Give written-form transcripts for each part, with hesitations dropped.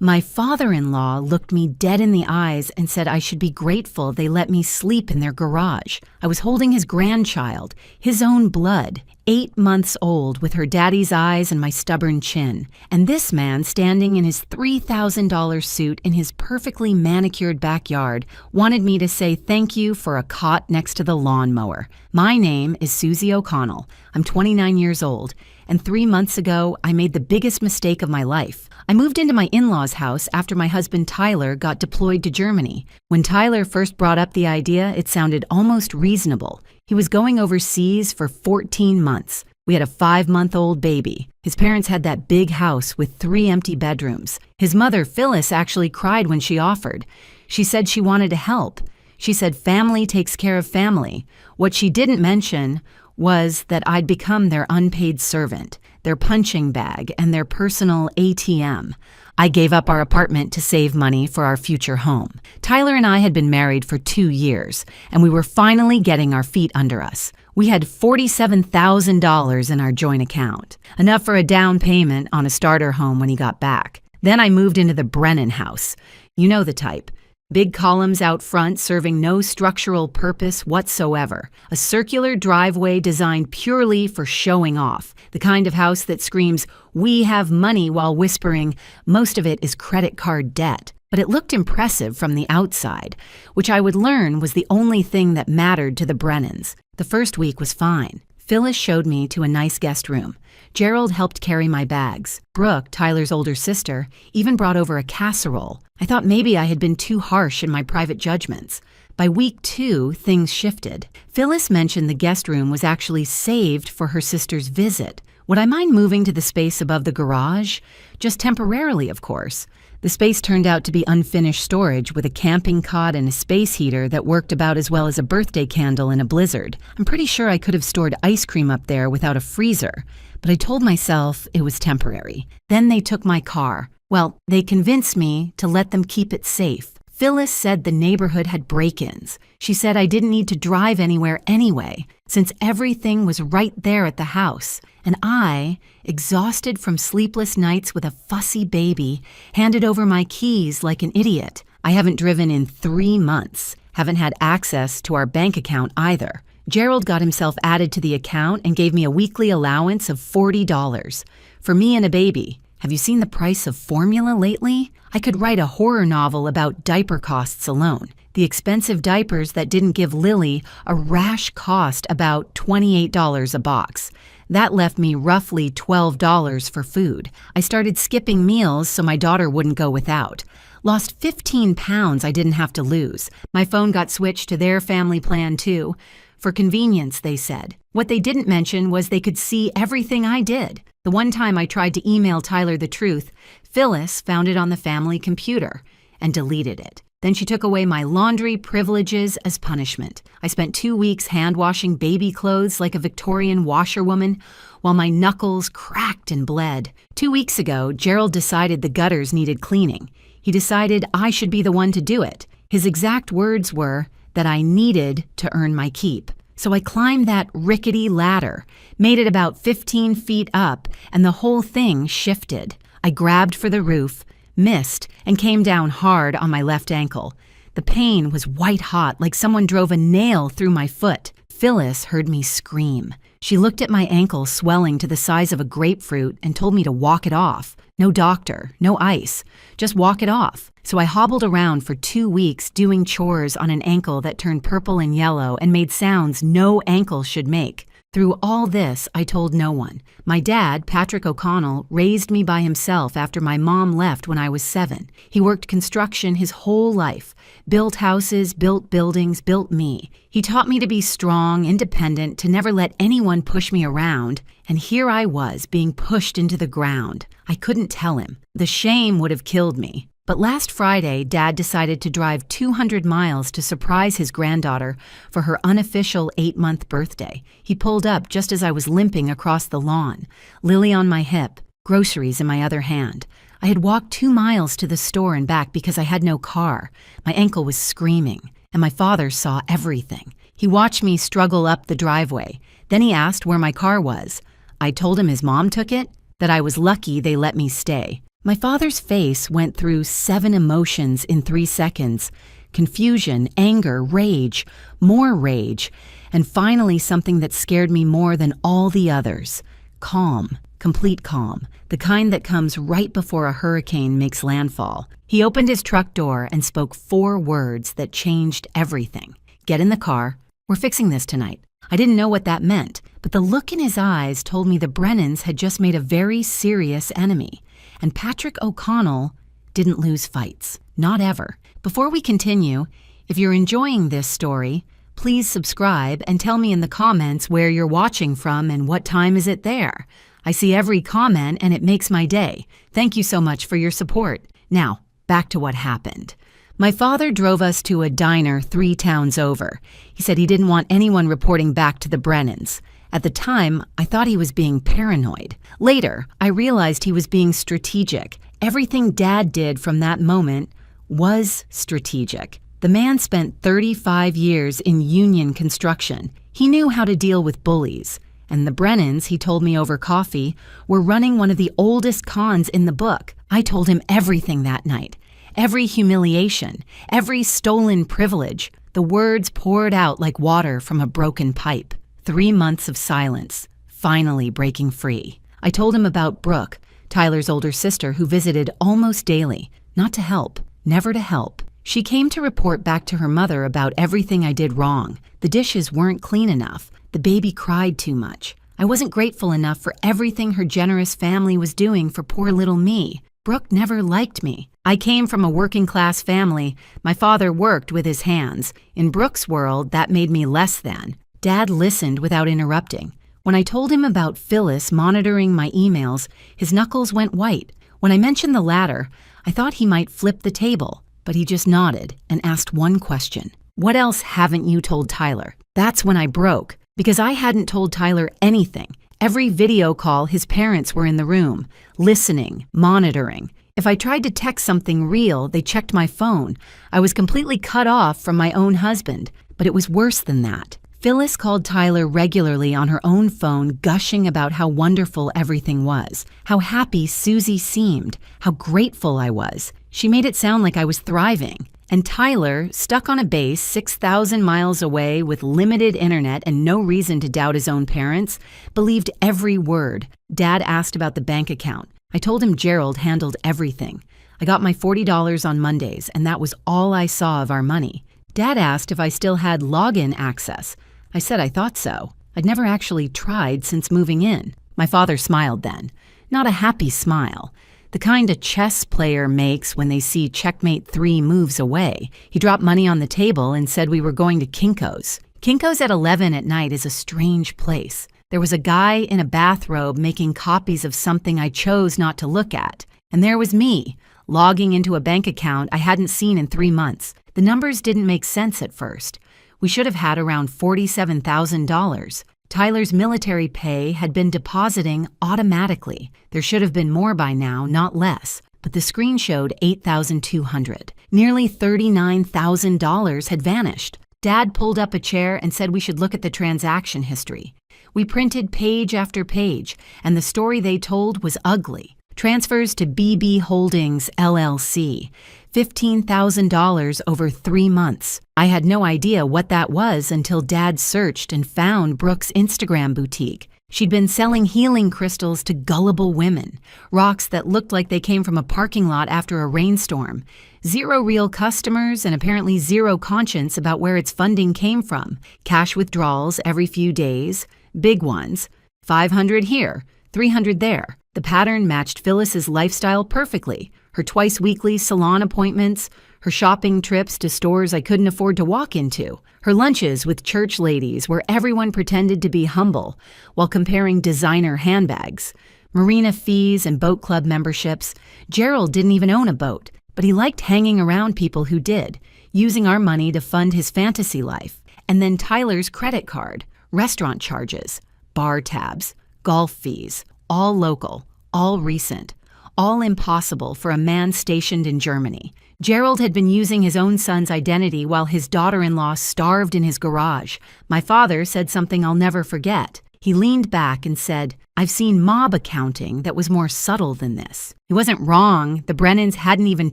My father-in-law looked me dead in the eyes and said I should be grateful they let me sleep in their garage. I was holding his grandchild, his own blood, 8 months old, with her daddy's eyes and my stubborn chin. And this man, standing in his $3,000 suit in his perfectly manicured backyard, wanted me to say thank you for a cot next to the lawnmower. My name is Susie O'Connell. I'm 29 years old. And 3 months ago, I made the biggest mistake of my life. I moved into my in-laws' house after my husband Tyler got deployed to Germany. When Tyler first brought up the idea, it sounded almost reasonable. He was going overseas for 14 months. We had a 5-month-old baby. His parents had that big house with 3 empty bedrooms. His mother, Phyllis, actually cried when she offered. She said she wanted to help. She said family takes care of family. What she didn't mention was that I'd become their unpaid servant, their punching bag, and their personal ATM. I gave up our apartment to save money for our future home. Tyler and I had been married for 2 years, and we were finally getting our feet under us. We had $47,000 in our joint account, enough for a down payment on a starter home when he got back. Then I moved into the Brennan house. You know the type. Big columns out front serving no structural purpose whatsoever. A circular driveway designed purely for showing off. The kind of house that screams, "We have money," while whispering, most of it is credit card debt. But it looked impressive from the outside, which I would learn was the only thing that mattered to the Brennans. The first week was fine. Phyllis showed me to a nice guest room. Gerald helped carry my bags. Brooke, Tyler's older sister, even brought over a casserole. I thought maybe I had been too harsh in my private judgments. By week 2, things shifted. Phyllis mentioned the guest room was actually saved for her sister's visit. Would I mind moving to the space above the garage? Just temporarily, of course. The space turned out to be unfinished storage with a camping cot and a space heater that worked about as well as a birthday candle in a blizzard. I'm pretty sure I could have stored ice cream up there without a freezer, but I told myself it was temporary. Then they took my car. Well, they convinced me to let them keep it safe. Phyllis said the neighborhood had break-ins. She said I didn't need to drive anywhere anyway, since everything was right there at the house. And I, exhausted from sleepless nights with a fussy baby, handed over my keys like an idiot. I haven't driven in 3 months, haven't had access to our bank account either. Gerald got himself added to the account and gave me a weekly allowance of $40 for me and a baby. Have you seen the price of formula lately? I could write a horror novel about diaper costs alone. The expensive diapers that didn't give Lily a rash cost about $28 a box. That left me roughly $12 for food. I started skipping meals so my daughter wouldn't go without. Lost 15 pounds I didn't have to lose. My phone got switched to their family plan too. For convenience, they said. What they didn't mention was they could see everything I did. The one time I tried to email Tyler the truth, Phyllis found it on the family computer and deleted it. Then she took away my laundry privileges as punishment. I spent 2 weeks hand-washing baby clothes like a Victorian washerwoman while my knuckles cracked and bled. 2 weeks ago, Gerald decided the gutters needed cleaning. He decided I should be the one to do it. His exact words were that I needed to earn my keep. So I climbed that rickety ladder, made it about 15 feet up, and the whole thing shifted. I grabbed for the roof, missed, and came down hard on my left ankle. The pain was white hot, like someone drove a nail through my foot. Phyllis heard me scream. She looked at my ankle swelling to the size of a grapefruit and told me to walk it off. No doctor, no ice, just walk it off. So I hobbled around for 2 weeks doing chores on an ankle that turned purple and yellow and made sounds no ankle should make. Through all this, I told no one. My dad, Patrick O'Connell, raised me by himself after my mom left when I was 7. He worked construction his whole life, built houses, built buildings, built me. He taught me to be strong, independent, to never let anyone push me around. And here I was, being pushed into the ground. I couldn't tell him. The shame would have killed me. But last Friday, Dad decided to drive 200 miles to surprise his granddaughter for her unofficial 8-month birthday. He pulled up just as I was limping across the lawn, Lily on my hip, groceries in my other hand. I had walked 2 miles to the store and back because I had no car. My ankle was screaming, and my father saw everything. He watched me struggle up the driveway. Then he asked where my car was. I told him his mom took it, that I was lucky they let me stay. My father's face went through 7 emotions in 3 seconds: confusion, anger, rage, more rage, and finally something that scared me more than all the others: calm, complete calm, the kind that comes right before a hurricane makes landfall. He opened his truck door and spoke 4 words that changed everything. "Get in the car. We're fixing this tonight." I didn't know what that meant, but the look in his eyes told me the Brennans had just made a very serious enemy. And Patrick O'Connell didn't lose fights. Not ever. Before we continue, if you're enjoying this story, please subscribe and tell me in the comments where you're watching from and what time is it there. I see every comment and it makes my day. Thank you so much for your support. Now, back to what happened. My father drove us to a diner 3 towns over. He said he didn't want anyone reporting back to the Brennans. At the time, I thought he was being paranoid. Later, I realized he was being strategic. Everything Dad did from that moment was strategic. The man spent 35 years in union construction. He knew how to deal with bullies. And the Brennans, he told me over coffee, were running one of the oldest cons in the book. I told him everything that night. Every humiliation, every stolen privilege. The words poured out like water from a broken pipe. 3 months of silence, finally breaking free. I told him about Brooke, Tyler's older sister, who visited almost daily. Not to help, never to help. She came to report back to her mother about everything I did wrong. The dishes weren't clean enough. The baby cried too much. I wasn't grateful enough for everything her generous family was doing for poor little me. Brooke never liked me. I came from a working-class family. My father worked with his hands. In Brooke's world, that made me less than. Dad listened without interrupting. When I told him about Phyllis monitoring my emails, his knuckles went white. When I mentioned the latter, I thought he might flip the table, but he just nodded and asked one question. "What else haven't you told Tyler?" That's when I broke, because I hadn't told Tyler anything. Every video call, his parents were in the room, listening, monitoring. If I tried to text something real, they checked my phone. I was completely cut off from my own husband, but it was worse than that. Phyllis called Tyler regularly on her own phone, gushing about how wonderful everything was, how happy Susie seemed, how grateful I was. She made it sound like I was thriving. And Tyler, stuck on a base 6,000 miles away with limited internet and no reason to doubt his own parents, believed every word. Dad asked about the bank account. I told him Gerald handled everything. I got my $40 on Mondays, and that was all I saw of our money. Dad asked if I still had login access. I said I thought so. I'd never actually tried since moving in. My father smiled then. Not a happy smile. The kind a chess player makes when they see checkmate 3 moves away. He dropped money on the table and said we were going to Kinko's. Kinko's at 11 at night is a strange place. There was a guy in a bathrobe making copies of something I chose not to look at. And there was me, logging into a bank account I hadn't seen in 3 months. The numbers didn't make sense at first. We should have had around $47,000. Tyler's military pay had been depositing automatically. There should have been more by now, not less. But the screen showed $8,200. Nearly $39,000 had vanished. Dad pulled up a chair and said we should look at the transaction history. We printed page after page, and the story they told was ugly. Transfers to BB Holdings, LLC. $15,000 over 3 months. I had no idea what that was until Dad searched and found Brooke's Instagram boutique. She'd been selling healing crystals to gullible women, rocks that looked like they came from a parking lot after a rainstorm. 0 real customers and apparently 0 conscience about where its funding came from. Cash withdrawals every few days, big ones, 500 here, 300 there. The pattern matched Phyllis's lifestyle perfectly. Her twice-weekly salon appointments, her shopping trips to stores I couldn't afford to walk into, her lunches with church ladies where everyone pretended to be humble while comparing designer handbags, marina fees and boat club memberships. Gerald didn't even own a boat, but he liked hanging around people who did, using our money to fund his fantasy life. And then Tyler's credit card, restaurant charges, bar tabs, golf fees, all local, all recent, all impossible for a man stationed in Germany. Gerald had been using his own son's identity while his daughter-in-law starved in his garage. My father said something I'll never forget. He leaned back and said, "I've seen mob accounting that was more subtle than this." He wasn't wrong. The Brennans hadn't even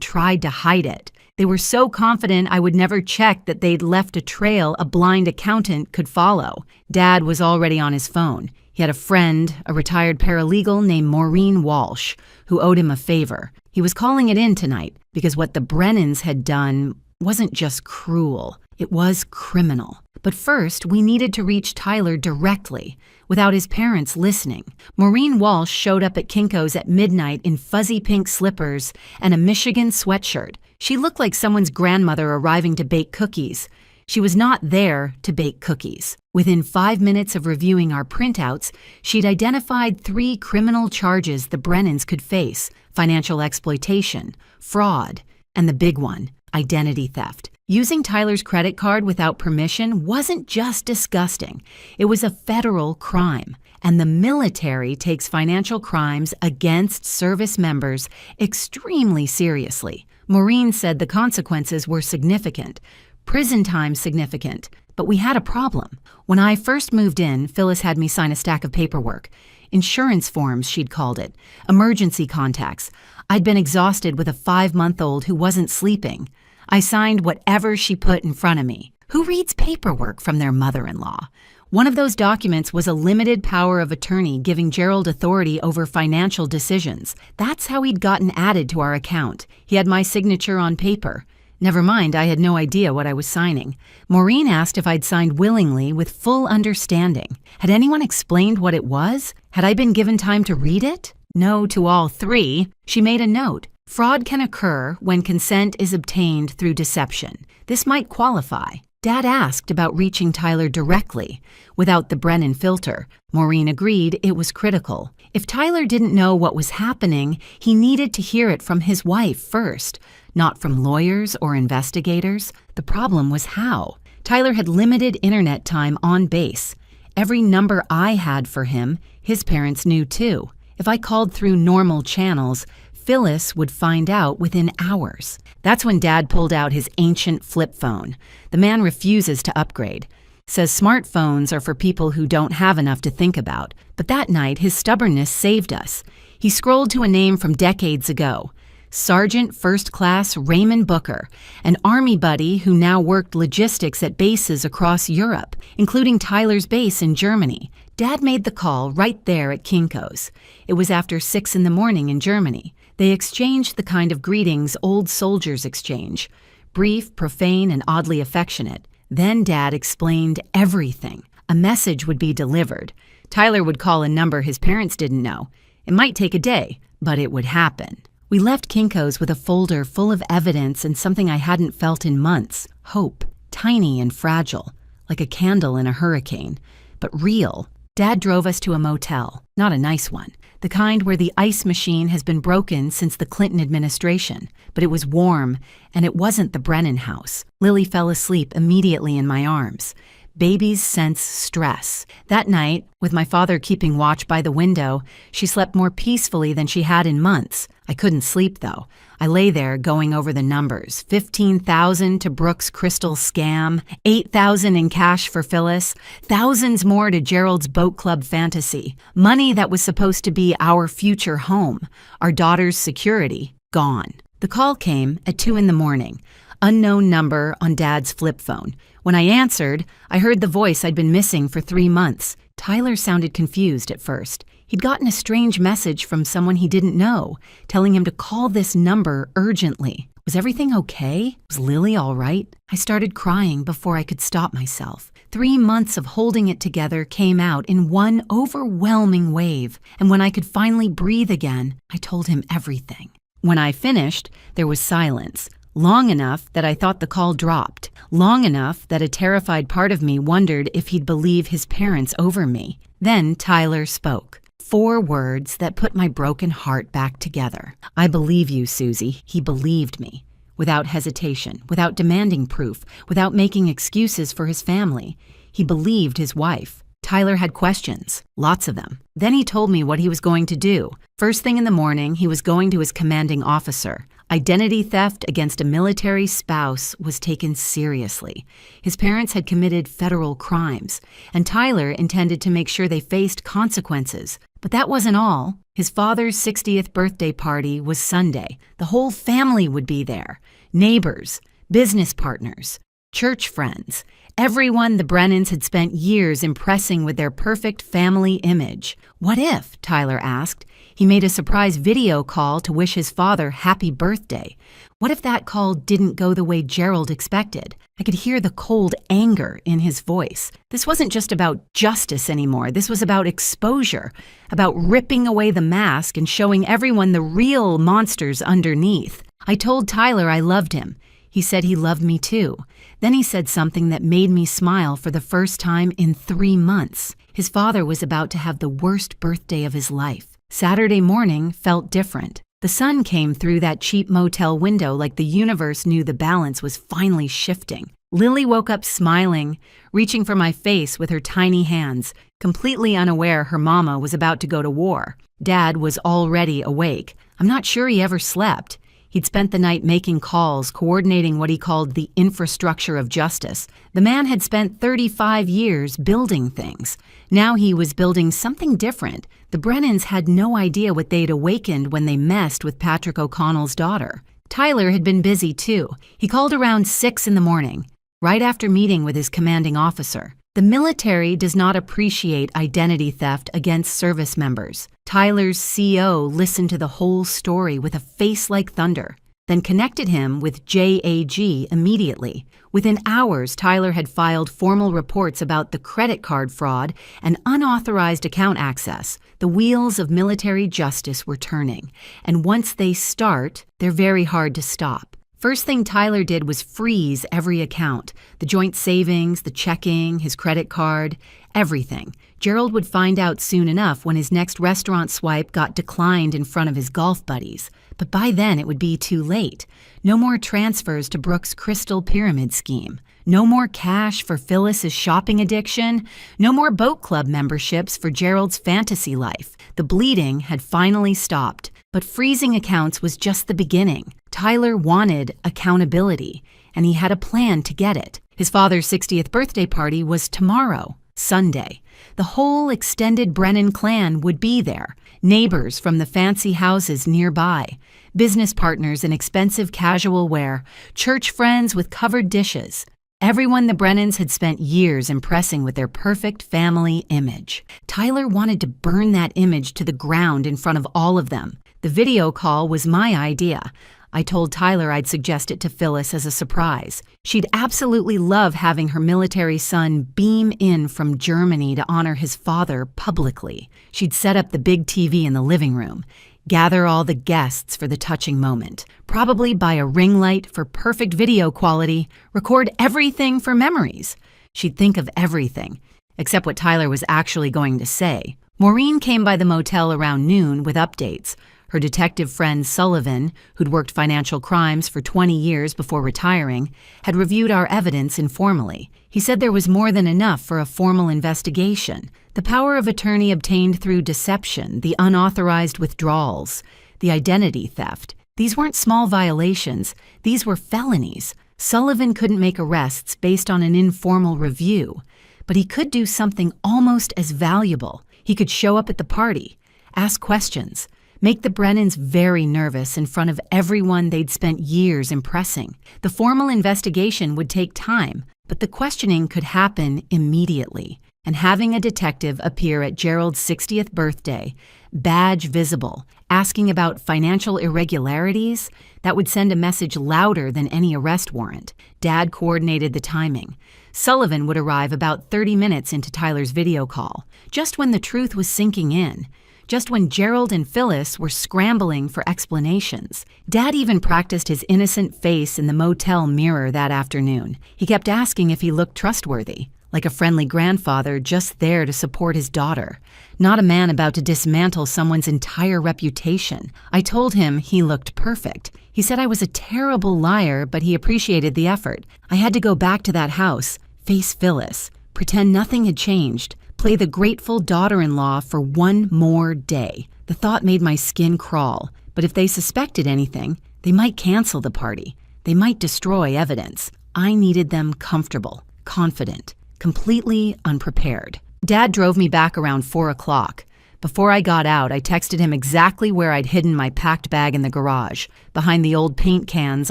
tried to hide it. They were so confident I would never check that they'd left a trail a blind accountant could follow. Dad was already on his phone. He had a friend, a retired paralegal named Maureen Walsh, who owed him a favor. He was calling it in tonight because what the Brennans had done wasn't just cruel, it was criminal. But first, we needed to reach Tyler directly, without his parents listening. Maureen Walsh showed up at Kinko's at midnight in fuzzy pink slippers and a Michigan sweatshirt. She looked like someone's grandmother arriving to bake cookies. She was not there to bake cookies. Within 5 minutes of reviewing our printouts, she'd identified 3 criminal charges the Brennans could face: financial exploitation, fraud, and the big one, identity theft. Using Tyler's credit card without permission wasn't just disgusting. It was a federal crime, and the military takes financial crimes against service members extremely seriously. Maureen said the consequences were significant, prison time significant, but we had a problem. When I first moved in, Phyllis had me sign a stack of paperwork. Insurance forms, she'd called it. Emergency contacts. I'd been exhausted with a 5-month-old who wasn't sleeping. I signed whatever she put in front of me. Who reads paperwork from their mother-in-law? One of those documents was a limited power of attorney giving Gerald authority over financial decisions. That's how he'd gotten added to our account. He had my signature on paper. Never mind, I had no idea what I was signing. Maureen asked if I'd signed willingly with full understanding. Had anyone explained what it was? Had I been given time to read it? No to all 3. She made a note. Fraud can occur when consent is obtained through deception. This might qualify. Dad asked about reaching Tyler directly, without the Brennan filter. Maureen agreed it was critical. If Tyler didn't know what was happening, he needed to hear it from his wife first, not from lawyers or investigators. The problem was how. Tyler had limited internet time on base. Every number I had for him, his parents knew too. If I called through normal channels, Phyllis would find out within hours. That's when Dad pulled out his ancient flip phone. The man refuses to upgrade. Says smartphones are for people who don't have enough to think about. But that night, his stubbornness saved us. He scrolled to a name from decades ago. Sergeant First Class Raymond Booker, an Army buddy who now worked logistics at bases across Europe, including Tyler's base in Germany. Dad made the call right there at Kinko's. It was after 6 in the morning in Germany. They exchanged the kind of greetings old soldiers exchange, brief, profane, and oddly affectionate. Then Dad explained everything. A message would be delivered. Tyler would call a number his parents didn't know. It might take a day, but it would happen. We left Kinko's with a folder full of evidence and something I hadn't felt in months: hope, tiny and fragile, like a candle in a hurricane, but real. Dad drove us to a motel, not a nice one, the kind where the ice machine has been broken since the Clinton administration, but it was warm, and it wasn't the Brennan house. Lily fell asleep immediately in my arms. Babies sense stress. That night, with my father keeping watch by the window, she slept more peacefully than she had in months. I couldn't sleep, though. I lay there going over the numbers. $15,000 to Brooke's crystal scam, $8,000 in cash for Phyllis, thousands more to Gerald's boat club fantasy, money that was supposed to be our future home, our daughter's security, gone. The call came at 2 in the morning. Unknown number on Dad's flip phone. When I answered, I heard the voice I'd been missing for 3 months. Tyler sounded confused at first. He'd gotten a strange message from someone he didn't know, telling him to call this number urgently. Was everything okay? Was Lily all right? I started crying before I could stop myself. 3 months of holding it together came out in one overwhelming wave, and when I could finally breathe again, I told him everything. When I finished, there was silence. Long enough that I thought the call dropped. Long enough that a terrified part of me wondered if he'd believe his parents over me. Then Tyler spoke. 4 words that put my broken heart back together. "I believe you, Susie." He believed me. Without hesitation, without demanding proof, without making excuses for his family. He believed his wife. Tyler had questions, lots of them. Then he told me what he was going to do. First thing in the morning, he was going to his commanding officer. Identity theft against a military spouse was taken seriously. His parents had committed federal crimes, and Tyler intended to make sure they faced consequences. But that wasn't all. His father's 60th birthday party was Sunday. The whole family would be there. Neighbors, business partners, church friends. Everyone the Brennans had spent years impressing with their perfect family image. What if, Tyler asked, he made a surprise video call to wish his father happy birthday? What if that call didn't go the way Gerald expected? I could hear the cold anger in his voice. This wasn't just about justice anymore. This was about exposure, about ripping away the mask and showing everyone the real monsters underneath. I told Tyler I loved him. He said he loved me too. Then he said something that made me smile for the first time in 3 months. His father was about to have the worst birthday of his life. Saturday morning felt different. The sun came through that cheap motel window like the universe knew the balance was finally shifting. Lily woke up smiling, reaching for my face with her tiny hands, completely unaware her mama was about to go to war. Dad was already awake. I'm not sure he ever slept. He'd spent the night making calls, coordinating what he called the infrastructure of justice. The man had spent 35 years building things. Now he was building something different. The Brennans had no idea what they'd awakened when they messed with Patrick O'Connell's daughter. Tyler had been busy too. He called around 6 in the morning, right after meeting with his commanding officer. The military does not appreciate identity theft against service members. Tyler's CO listened to the whole story with a face like thunder, then connected him with JAG immediately. Within hours, Tyler had filed formal reports about the credit card fraud and unauthorized account access. The wheels of military justice were turning, and once they start, they're very hard to stop. First thing Tyler did was freeze every account, the joint savings, the checking, his credit card, everything. Gerald would find out soon enough when his next restaurant swipe got declined in front of his golf buddies. But by then it would be too late. No more transfers to Brooke's Crystal Pyramid scheme. No more cash for Phyllis's shopping addiction. No more boat club memberships for Gerald's fantasy life. The bleeding had finally stopped. But freezing accounts was just the beginning. Tyler wanted accountability, and he had a plan to get it. His father's 60th birthday party was tomorrow, Sunday. The whole extended Brennan clan would be there. Neighbors from the fancy houses nearby, business partners in expensive casual wear, church friends with covered dishes. Everyone the Brennans had spent years impressing with their perfect family image. Tyler wanted to burn that image to the ground in front of all of them. The video call was my idea. I told Tyler I'd suggest it to Phyllis as a surprise. She'd absolutely love having her military son beam in from Germany to honor his father publicly. She'd set up the big TV in the living room, gather all the guests for the touching moment, probably buy a ring light for perfect video quality, record everything for memories. She'd think of everything, except what Tyler was actually going to say. Maureen came by the motel around noon with updates. Her detective friend Sullivan, who'd worked financial crimes for 20 years before retiring, had reviewed our evidence informally. He said there was more than enough for a formal investigation. The power of attorney obtained through deception, the unauthorized withdrawals, the identity theft. These weren't small violations. These were felonies. Sullivan couldn't make arrests based on an informal review, but he could do something almost as valuable. He could show up at the party, ask questions, make the Brennans very nervous in front of everyone they'd spent years impressing. The formal investigation would take time, but the questioning could happen immediately. And having a detective appear at Gerald's 60th birthday, badge visible, asking about financial irregularities, that would send a message louder than any arrest warrant. Dad coordinated the timing. Sullivan would arrive about 30 minutes into Tyler's video call, just when the truth was sinking in. Just when Gerald and Phyllis were scrambling for explanations. Dad even practiced his innocent face in the motel mirror that afternoon. He kept asking if he looked trustworthy, like a friendly grandfather just there to support his daughter, not a man about to dismantle someone's entire reputation. I told him he looked perfect. He said I was a terrible liar, but he appreciated the effort. I had to go back to that house, face Phyllis, pretend nothing had changed, Play the grateful daughter-in-law for one more day. The thought made my skin crawl, but if they suspected anything, they might cancel the party. They might destroy evidence. I needed them comfortable, confident, completely unprepared. Dad drove me back around 4 o'clock. Before I got out, I texted him exactly where I'd hidden my packed bag in the garage, behind the old paint cans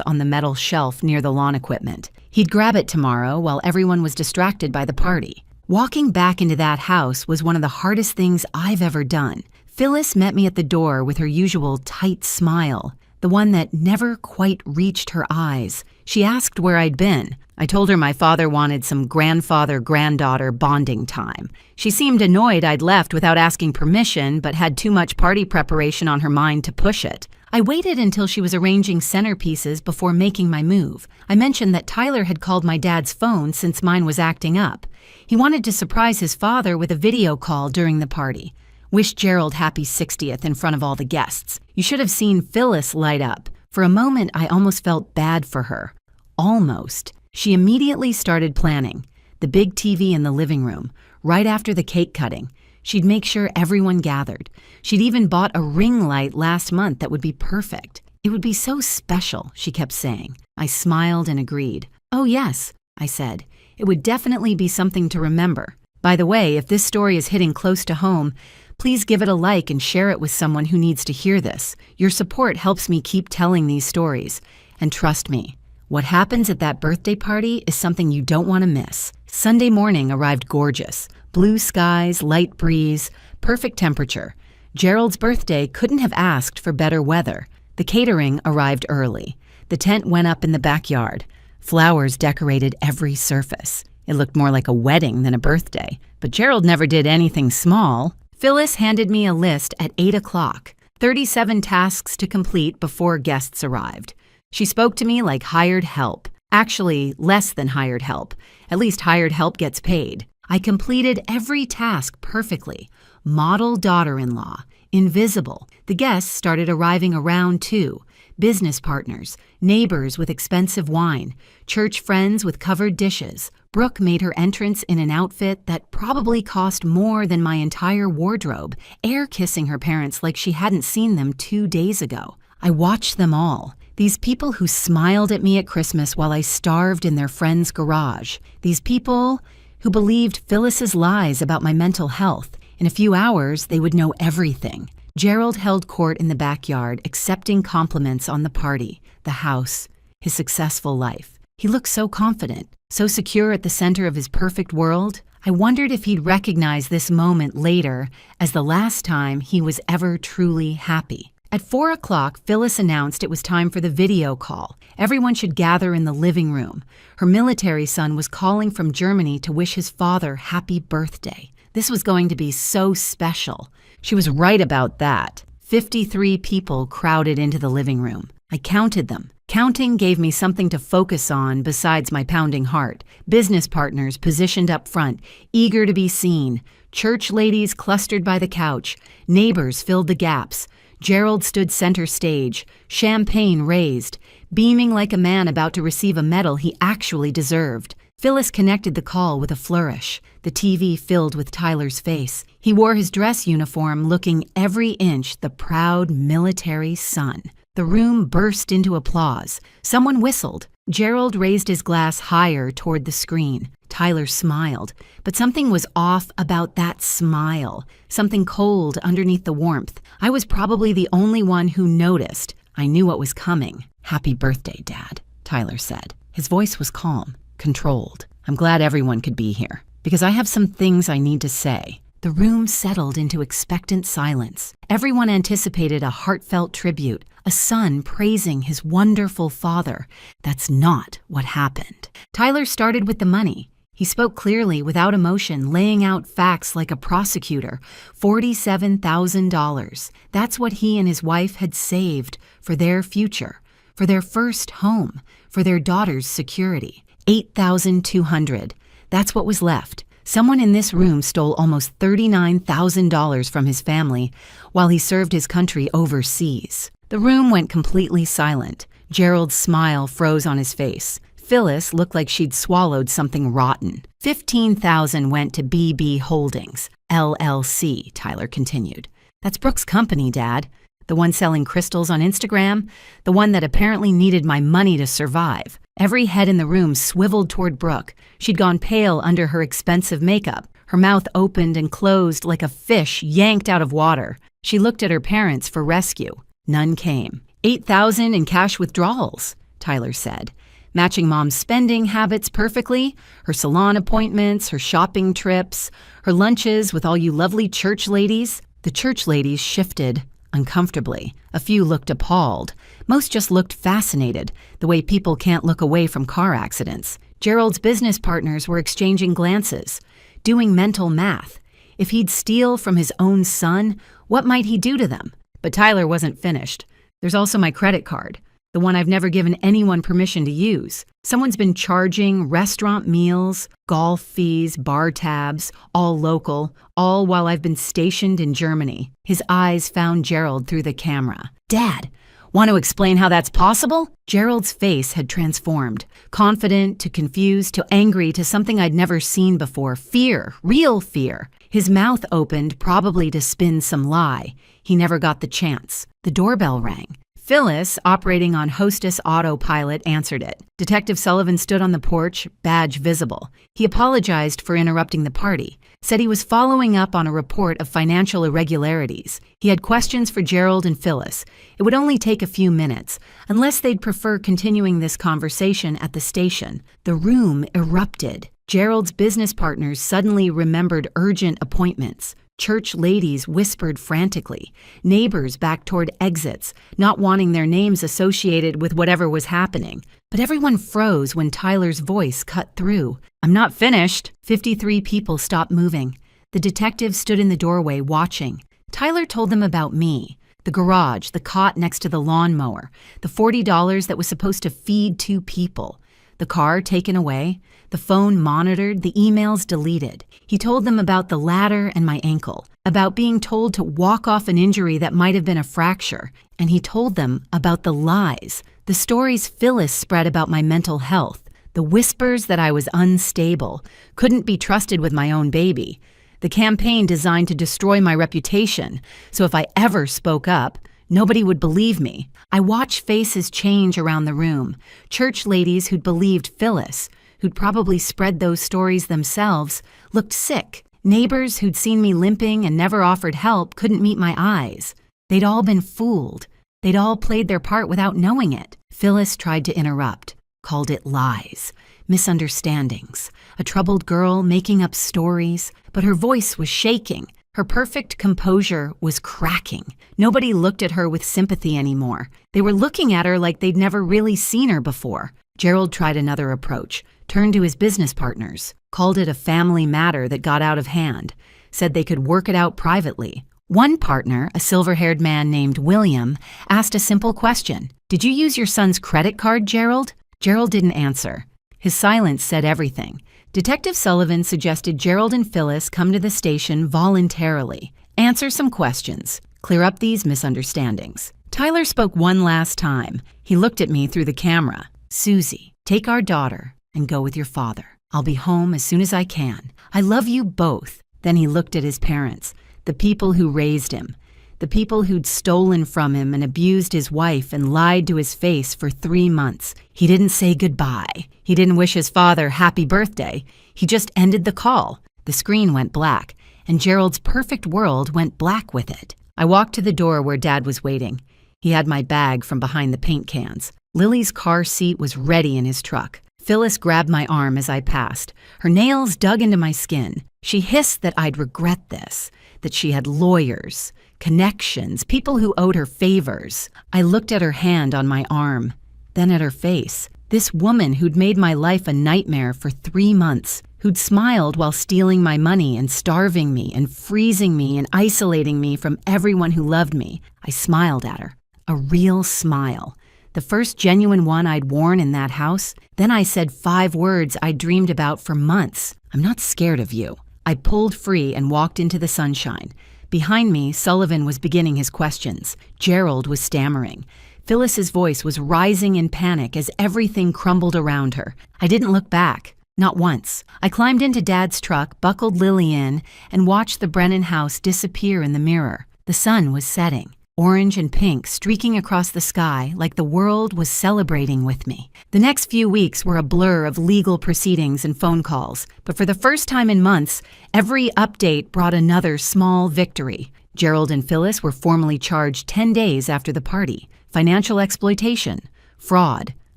on the metal shelf near the lawn equipment. He'd grab it tomorrow while everyone was distracted by the party. Walking back into that house was one of the hardest things I've ever done. Phyllis met me at the door with her usual tight smile, the one that never quite reached her eyes. She asked where I'd been. I told her my father wanted some grandfather-granddaughter bonding time. She seemed annoyed I'd left without asking permission, but had too much party preparation on her mind to push it. I waited until she was arranging centerpieces before making my move. I mentioned that Tyler had called my dad's phone since mine was acting up. He wanted to surprise his father with a video call during the party. Wished Gerald happy 60th in front of all the guests. You should have seen Phyllis light up. For a moment, I almost felt bad for her. Almost. She immediately started planning. The big TV in the living room, right after the cake cutting. She'd make sure everyone gathered. She'd even bought a ring light last month that would be perfect. It would be so special, she kept saying. I smiled and agreed. Oh yes, I said. It would definitely be something to remember. By the way, if this story is hitting close to home, please give it a like and share it with someone who needs to hear this. Your support helps me keep telling these stories. And trust me, what happens at that birthday party is something you don't want to miss. Sunday morning arrived gorgeous. Blue skies, light breeze, perfect temperature. Gerald's birthday couldn't have asked for better weather. The catering arrived early. The tent went up in the backyard. Flowers decorated every surface. It looked more like a wedding than a birthday. But Gerald never did anything small. Phyllis handed me a list at 8 o'clock. 37 tasks to complete before guests arrived. She spoke to me like hired help. Actually, less than hired help. At least hired help gets paid. I completed every task perfectly. Model daughter-in-law. Invisible. The guests started arriving around 2. Business partners. Neighbors with expensive wine. Church friends with covered dishes. Brooke made her entrance in an outfit that probably cost more than my entire wardrobe, air-kissing her parents like she hadn't seen them 2 days ago. I watched them all. These people who smiled at me at Christmas while I starved in their friend's garage. These people who believed Phyllis's lies about my mental health. In a few hours, they would know everything. Gerald held court in the backyard, accepting compliments on the party, the house, his successful life. He looked so confident, so secure at the center of his perfect world. I wondered if he'd recognize this moment later as the last time he was ever truly happy. At 4 o'clock, Phyllis announced it was time for the video call. Everyone should gather in the living room. Her military son was calling from Germany to wish his father happy birthday. This was going to be so special. She was right about that. 53 people crowded into the living room. I counted them. Counting gave me something to focus on besides my pounding heart. Business partners positioned up front, eager to be seen. Church ladies clustered by the couch. Neighbors filled the gaps. Gerald stood center stage, champagne raised, beaming like a man about to receive a medal he actually deserved. Phyllis connected the call with a flourish. The TV filled with Tyler's face. He wore his dress uniform, looking every inch the proud military son. The room burst into applause. Someone whistled. Gerald raised his glass higher toward the screen. Tyler smiled, but something was off about that smile, something cold underneath the warmth. I was probably the only one who noticed. I knew what was coming. "Happy birthday, Dad," Tyler said. His voice was calm, controlled. "I'm glad everyone could be here, because I have some things I need to say." The room settled into expectant silence. Everyone anticipated a heartfelt tribute, a son praising his wonderful father. That's not what happened. Tyler started with the money. He spoke clearly, without emotion, laying out facts like a prosecutor. $47,000. That's what he and his wife had saved for their future, for their first home, for their daughter's security. $8,200. That's what was left. Someone in this room stole almost $39,000 from his family while he served his country overseas. The room went completely silent. Gerald's smile froze on his face. Phyllis looked like she'd swallowed something rotten. $15,000 went to BB Holdings, LLC, Tyler continued. That's Brooke's company, Dad. The one selling crystals on Instagram, the one that apparently needed my money to survive. Every head in the room swiveled toward Brooke. She'd gone pale under her expensive makeup. Her mouth opened and closed like a fish yanked out of water. She looked at her parents for rescue. None came. $8,000 in cash withdrawals, Tyler said, matching Mom's spending habits perfectly, her salon appointments, her shopping trips, her lunches with all you lovely church ladies. The church ladies shifted uncomfortably. A few looked appalled. Most just looked fascinated, the way people can't look away from car accidents. Gerald's business partners were exchanging glances, doing mental math. If he'd steal from his own son, what might he do to them? But Tyler wasn't finished. There's also my credit card, the one I've never given anyone permission to use. Someone's been charging restaurant meals, golf fees, bar tabs, all local, all while I've been stationed in Germany. His eyes found Gerald through the camera. Dad, want to explain how that's possible? Gerald's face had transformed, confident to confused to angry to something I'd never seen before. Fear, real fear. His mouth opened, probably to spin some lie. He never got the chance. The doorbell rang. Phyllis, operating on hostess autopilot, answered it. Detective Sullivan stood on the porch, badge visible. He apologized for interrupting the party, said he was following up on a report of financial irregularities. He had questions for Gerald and Phyllis. It would only take a few minutes, unless they'd prefer continuing this conversation at the station. The room erupted. Gerald's business partners suddenly remembered urgent appointments. Church ladies whispered frantically. Neighbors backed toward exits, not wanting their names associated with whatever was happening. But everyone froze when Tyler's voice cut through. I'm not finished. 53 people stopped moving. The detective stood in the doorway watching. Tyler told them about me. The garage, the cot next to the lawnmower, the $40 that was supposed to feed 2 people. The car taken away, the phone monitored, the emails deleted. He told them about the ladder and my ankle, about being told to walk off an injury that might have been a fracture, and he told them about the lies, the stories Phyllis spread about my mental health, the whispers that I was unstable, couldn't be trusted with my own baby, the campaign designed to destroy my reputation, so if I ever spoke up, nobody would believe me. I watched faces change around the room. Church ladies who'd believed Phyllis, who'd probably spread those stories themselves, looked sick. Neighbors who'd seen me limping and never offered help couldn't meet my eyes. They'd all been fooled. They'd all played their part without knowing it. Phyllis tried to interrupt, called it lies, misunderstandings, a troubled girl making up stories, but her voice was shaking. Her perfect composure was cracking. Nobody looked at her with sympathy anymore. They were looking at her like they'd never really seen her before. Gerald tried another approach, turned to his business partners, called it a family matter that got out of hand, said they could work it out privately. One partner, a silver-haired man named William, asked a simple question. Did you use your son's credit card, Gerald? Gerald didn't answer. His silence said everything. Detective Sullivan suggested Gerald and Phyllis come to the station voluntarily, answer some questions, clear up these misunderstandings. Tyler spoke one last time. He looked at me through the camera. Susie, take our daughter and go with your father. I'll be home as soon as I can. I love you both. Then he looked at his parents, the people who raised him, the people who'd stolen from him and abused his wife and lied to his face for 3 months. He didn't say goodbye. He didn't wish his father happy birthday. He just ended the call. The screen went black, and Gerald's perfect world went black with it. I walked to the door where Dad was waiting. He had my bag from behind the paint cans. Lily's car seat was ready in his truck. Phyllis grabbed my arm as I passed. Her nails dug into my skin. She hissed that I'd regret this, that she had lawyers, connections, people who owed her favors. I looked at her hand on my arm, then at her face. This woman who'd made my life a nightmare for 3 months, who'd smiled while stealing my money and starving me and freezing me and isolating me from everyone who loved me. I smiled at her. A real smile. The first genuine one I'd worn in that house. Then I said 5 words I'd dreamed about for months. I'm not scared of you. I pulled free and walked into the sunshine. Behind me, Sullivan was beginning his questions. Gerald was stammering. Phyllis's voice was rising in panic as everything crumbled around her. I didn't look back. Not once. I climbed into Dad's truck, buckled Lily in, and watched the Brennan house disappear in the mirror. The sun was setting, orange and pink streaking across the sky like the world was celebrating with me. The next few weeks were a blur of legal proceedings and phone calls, but for the first time in months, every update brought another small victory. Gerald and Phyllis were formally charged 10 days after the party. Financial exploitation, fraud,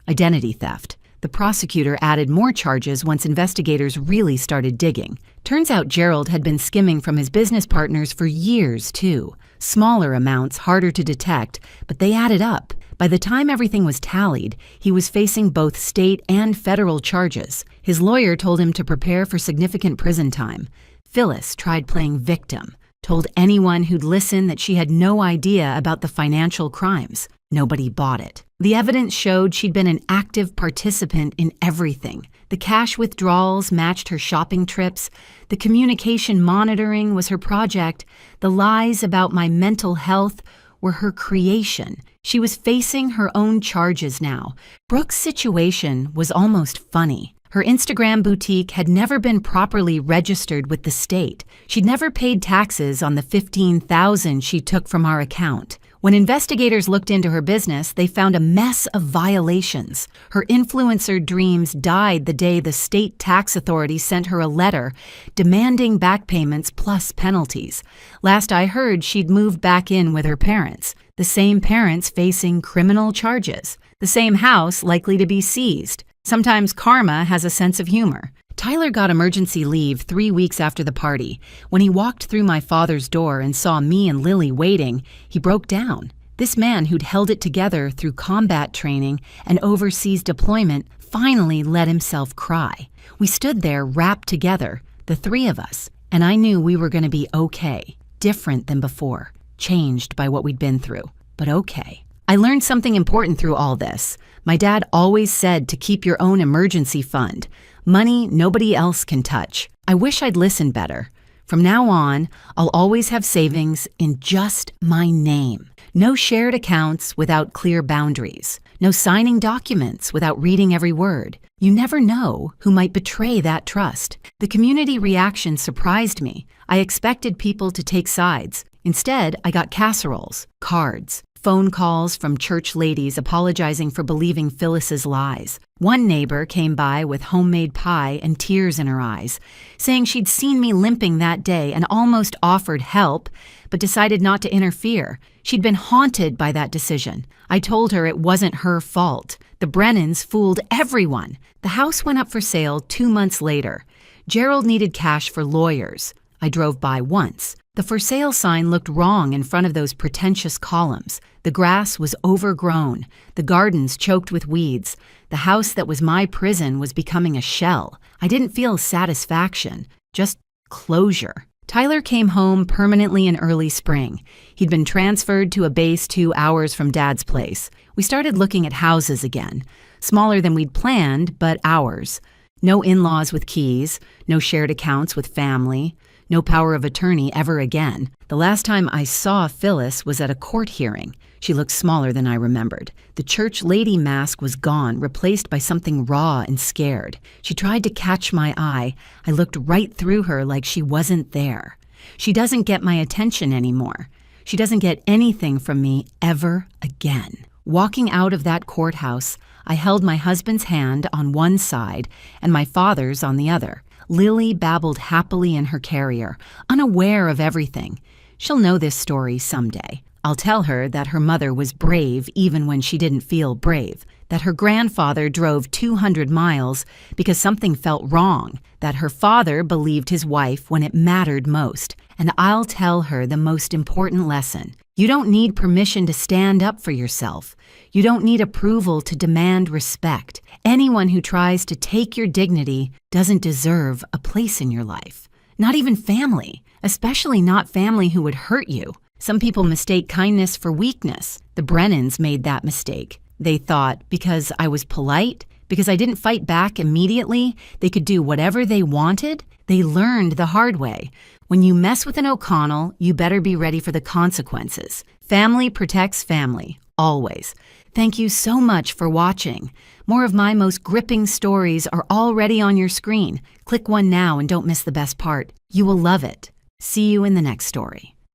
identity theft. The prosecutor added more charges once investigators really started digging. Turns out Gerald had been skimming from his business partners for years, too. Smaller amounts, harder to detect, but they added up. By the time everything was tallied, he was facing both state and federal charges. His lawyer told him to prepare for significant prison time. Phyllis tried playing victim, told anyone who'd listen that she had no idea about the financial crimes. Nobody bought it. The evidence showed she'd been an active participant in everything. The cash withdrawals matched her shopping trips. The communication monitoring was her project. The lies about my mental health were her creation. She was facing her own charges now. Brooke's situation was almost funny. Her Instagram boutique had never been properly registered with the state. She'd never paid taxes on the $15,000 she took from our account. When investigators looked into her business, they found a mess of violations. Her influencer dreams died the day the state tax authority sent her a letter demanding back payments plus penalties. Last I heard, she'd moved back in with her parents, the same parents facing criminal charges, the same house likely to be seized. Sometimes karma has a sense of humor. Tyler got emergency leave 3 weeks after the party. When he walked through my father's door and saw me and Lily waiting, he broke down. This man who'd held it together through combat training and overseas deployment finally let himself cry. We stood there wrapped together, the three of us, and I knew we were going to be okay, different than before, changed by what we'd been through, but okay. I learned something important through all this. My dad always said to keep your own emergency fund. Money nobody else can touch. I wish I'd listened better. From now on, I'll always have savings in just my name. No shared accounts without clear boundaries. No signing documents without reading every word. You never know who might betray that trust. The community reaction surprised me. I expected people to take sides. Instead, I got casseroles, cards, phone calls from church ladies apologizing for believing Phyllis's lies. One neighbor came by with homemade pie and tears in her eyes, saying she'd seen me limping that day and almost offered help, but decided not to interfere. She'd been haunted by that decision. I told her it wasn't her fault. The Brennans fooled everyone. The house went up for sale 2 months later. Gerald needed cash for lawyers. I drove by once. The for sale sign looked wrong in front of those pretentious columns. The grass was overgrown, the gardens choked with weeds. The house that was my prison was becoming a shell. I didn't feel satisfaction, just closure. Tyler came home permanently in early spring. He'd been transferred to a base 2 hours from Dad's place. We started looking at houses again, smaller than we'd planned, but ours. No in-laws with keys, no shared accounts with family, no power of attorney ever again. The last time I saw Phyllis was at a court hearing. She looked smaller than I remembered. The church lady mask was gone, replaced by something raw and scared. She tried to catch my eye. I looked right through her like she wasn't there. She doesn't get my attention anymore. She doesn't get anything from me ever again. Walking out of that courthouse, I held my husband's hand on one side and my father's on the other. Lily babbled happily in her carrier, unaware of everything. She'll know this story someday. I'll tell her that her mother was brave even when she didn't feel brave, that her grandfather drove 200 miles because something felt wrong, that her father believed his wife when it mattered most, and I'll tell her the most important lesson. You don't need permission to stand up for yourself. You don't need approval to demand respect. Anyone who tries to take your dignity doesn't deserve a place in your life. Not even family, especially not family who would hurt you. Some people mistake kindness for weakness. The Brennans made that mistake. They thought because I was polite, because I didn't fight back immediately, they could do whatever they wanted. They learned the hard way. When you mess with an O'Connell, you better be ready for the consequences. Family protects family, always. Thank you so much for watching. More of my most gripping stories are already on your screen. Click one now and don't miss the best part. You will love it. See you in the next story.